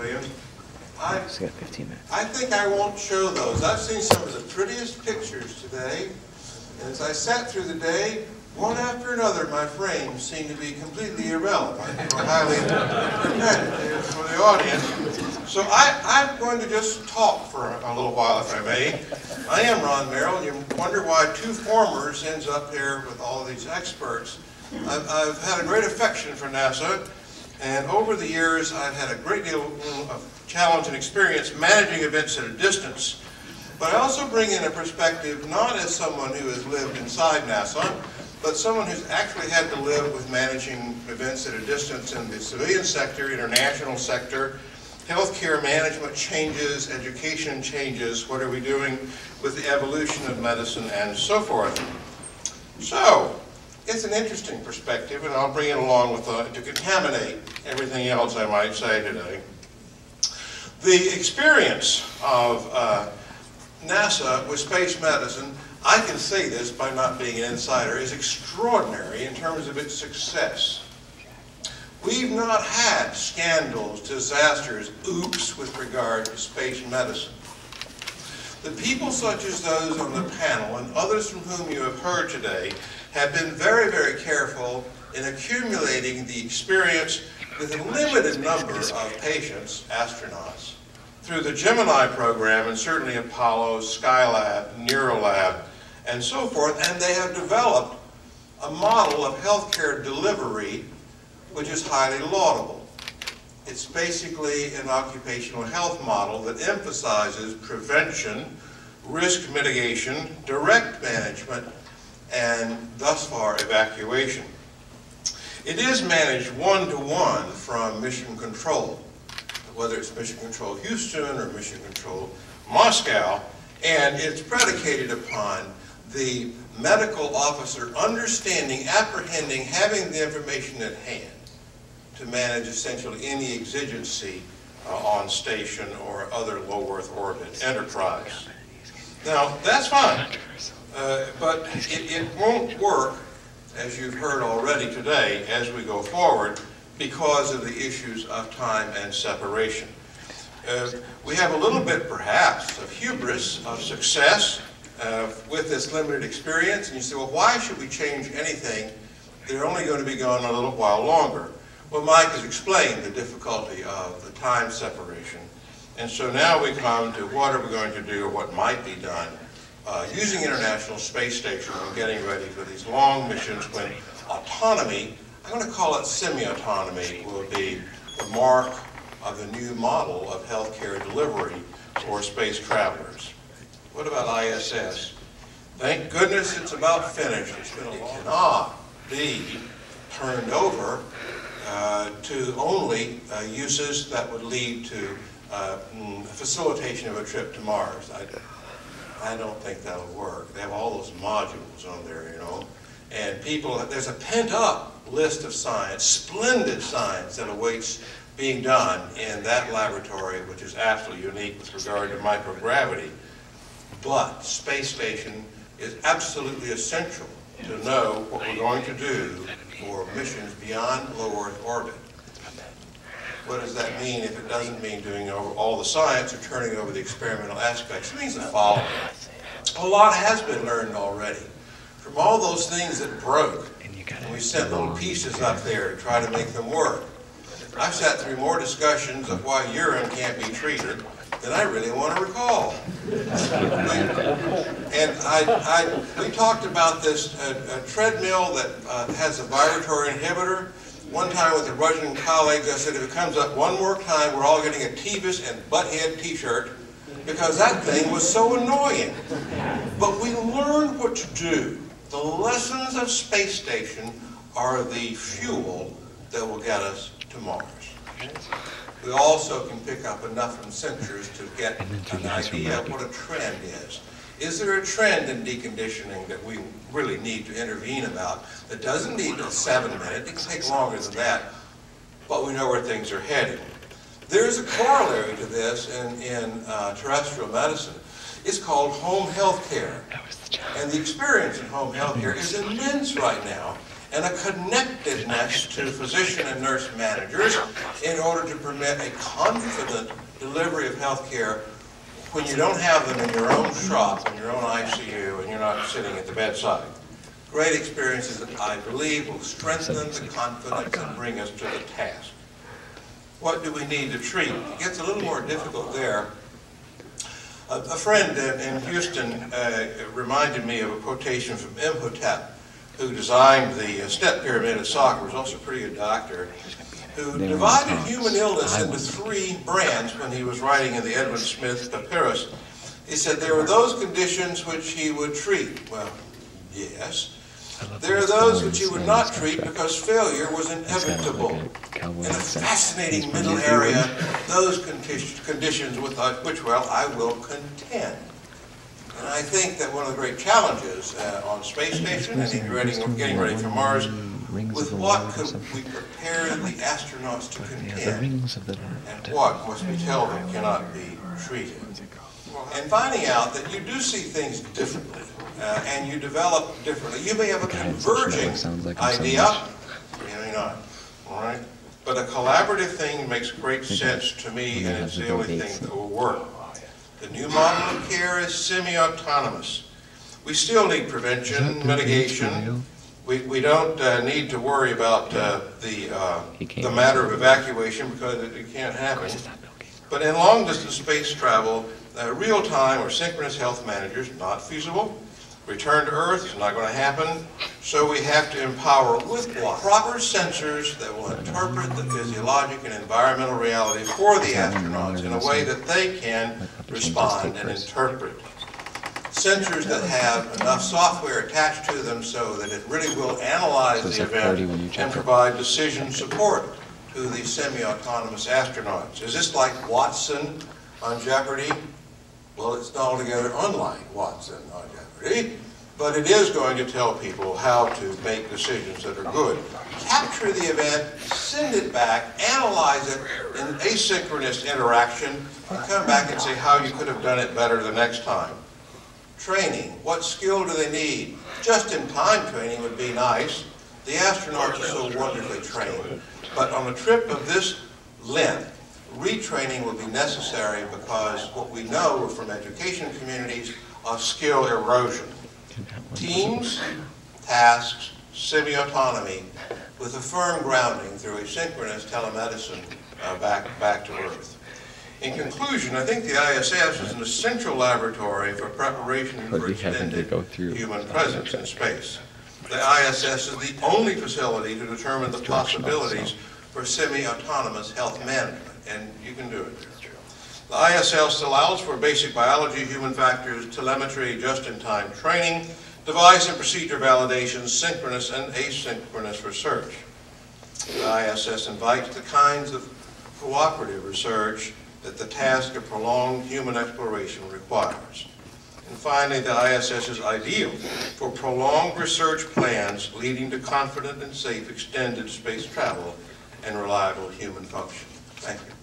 Williams. I think I won't show those. I've seen some of the prettiest pictures today. And as I sat through the day, one after another, my frames seemed to be completely irrelevant or highly repetitive for the audience. So I'm going to just talk for a little while, if I may. I am Ron Merrill, and you wonder why two formers ends up here with all of these experts. I've had a great affection for NASA, and over the years I've had a great deal of challenge and experience managing events at a distance. But I also bring in a perspective not as someone who has lived inside NASA, but someone who's actually had to live with managing events at a distance in the civilian sector, international sector, healthcare management changes, education changes, what are we doing with the evolution of medicine, and so forth. So, it's an interesting perspective, and I'll bring it along with to contaminate everything else I might say today. The experience of NASA with space medicine, I can say this by not being an insider, is extraordinary in terms of its success. We've not had scandals, disasters, oops with regard to space medicine. The people such as those on the panel and others from whom you have heard today have been very, very careful in accumulating the experience with a limited number of patients, astronauts, through the Gemini program and certainly Apollo, Skylab, Neuralab, and so forth, and they have developed a model of healthcare delivery which is highly laudable. It's basically an occupational health model that emphasizes prevention, risk mitigation, direct management, and thus far evacuation. It is managed one-to-one from Mission Control, whether it's Mission Control Houston or Mission Control Moscow, and it's predicated upon the medical officer understanding, apprehending, having the information at hand to manage essentially any exigency on station or other low Earth orbit enterprise. Now, that's fine, but it won't work, as you've heard already today, as we go forward, because of the issues of time and separation. We have a little bit, perhaps, of hubris, of success with this limited experience, and you say, well, why should we change anything? They're only going to be gone a little while longer. Well, Mike has explained the difficulty of the time separation, and so now we come to what are we going to do, or what might be done, using International Space Station and getting ready for these long missions when autonomy, I'm going to call it semi-autonomy, will be the mark of the new model of healthcare delivery for space travelers. What about ISS? Thank goodness it's about finished. It's been a long time. It cannot be turned over to only uses that would lead to facilitation of a trip to Mars. I don't think that'll work. They have all those modules on there, you know. And people, there's a pent-up list of science, splendid science that awaits being done in that laboratory, which is absolutely unique with regard to microgravity. But space station is absolutely essential to know what we're going to do for missions beyond low Earth orbit. What does that mean if it doesn't mean doing over all the science or turning over the experimental aspects? It means the following. A lot has been learned already. From all those things that broke, and we sent little pieces up there to try to make them work. I've sat through more discussions of why urine can't be treated than I really want to recall. And we talked about this treadmill that has a vibratory inhibitor. One time with the Russian colleagues, I said, if it comes up one more time, we're all getting a Tevis and Butthead t-shirt, because that thing was so annoying. But we learned what to do. The lessons of space station are the fuel that will get us to Mars. We also can pick up enough from sensors to get an idea of what a trend is. Is there a trend in deconditioning that we really need to intervene about that doesn't need a 7 minute, it can take longer than that, but we know where things are heading. There's a corollary to this in terrestrial medicine. It's called home health care. And the experience in home health care is immense right now, and a connectedness grants to physician and nurse managers in order to permit a confident delivery of health care when you don't have them in your own shop, in your own ICU, and you're not sitting at the bedside. Great experiences that I believe will strengthen the confidence and bring us to the task. What do we need to treat? It gets a little more difficult there. A friend in Houston reminded me of a quotation from Imhotep, who designed the step pyramid at soccer, was also a pretty good doctor, who divided human illness into 3 brands when he was writing in the Edwin Smith Papyrus. He said there were those conditions which he would treat. Well, yes. There are those which he would not treat because failure was inevitable. In a fascinating middle area, those conditions with which, well, I will contend. And I think that one of the great challenges on space station and getting ready for Mars, with what could we prepare the astronauts to contend, and what must we tell them cannot be treated. And finding out that you do see things differently, and you develop differently. You may have a converging idea, you may not, all right? But a collaborative thing makes great sense to me, and it's the only thing that will work. The new model of care is semi-autonomous. We still need prevention, mitigation. We don't need to worry about the matter of evacuation because it can't happen. But in long-distance space travel, real-time or synchronous health managers, not feasible. Return to Earth is not going to happen. So we have to empower with proper sensors that will interpret the physiologic and environmental reality for the astronauts in a way that they can respond and interpret. Sensors that have enough software attached to them so that it really will analyze the event and provide decision support to the semi-autonomous astronauts. Is this like Watson on Jeopardy? Well, it's not altogether unlike Watson on Jeopardy, but it is going to tell people how to make decisions that are good. Capture the event, send it back, analyze it in asynchronous interaction, and come back and say how you could have done it better the next time. Training, what skill do they need? Just-in-time training would be nice. The astronauts are so wonderfully trained. But on a trip of this length, retraining will be necessary because what we know from education communities of skill erosion. Teams, tasks, semi-autonomy with a firm grounding through asynchronous telemedicine back to Earth. In conclusion, I think the ISS is an essential laboratory for preparation for extended human presence in space. The ISS is the only facility to determine the possibilities for semi-autonomous health management, and you can do it. The ISS allows for basic biology, human factors, telemetry, just-in-time training, device and procedure validation, synchronous and asynchronous research. The ISS invites the kinds of cooperative research that the task of prolonged human exploration requires. And finally, the ISS is ideal for prolonged research plans leading to confident and safe extended space travel and reliable human function. Thank you.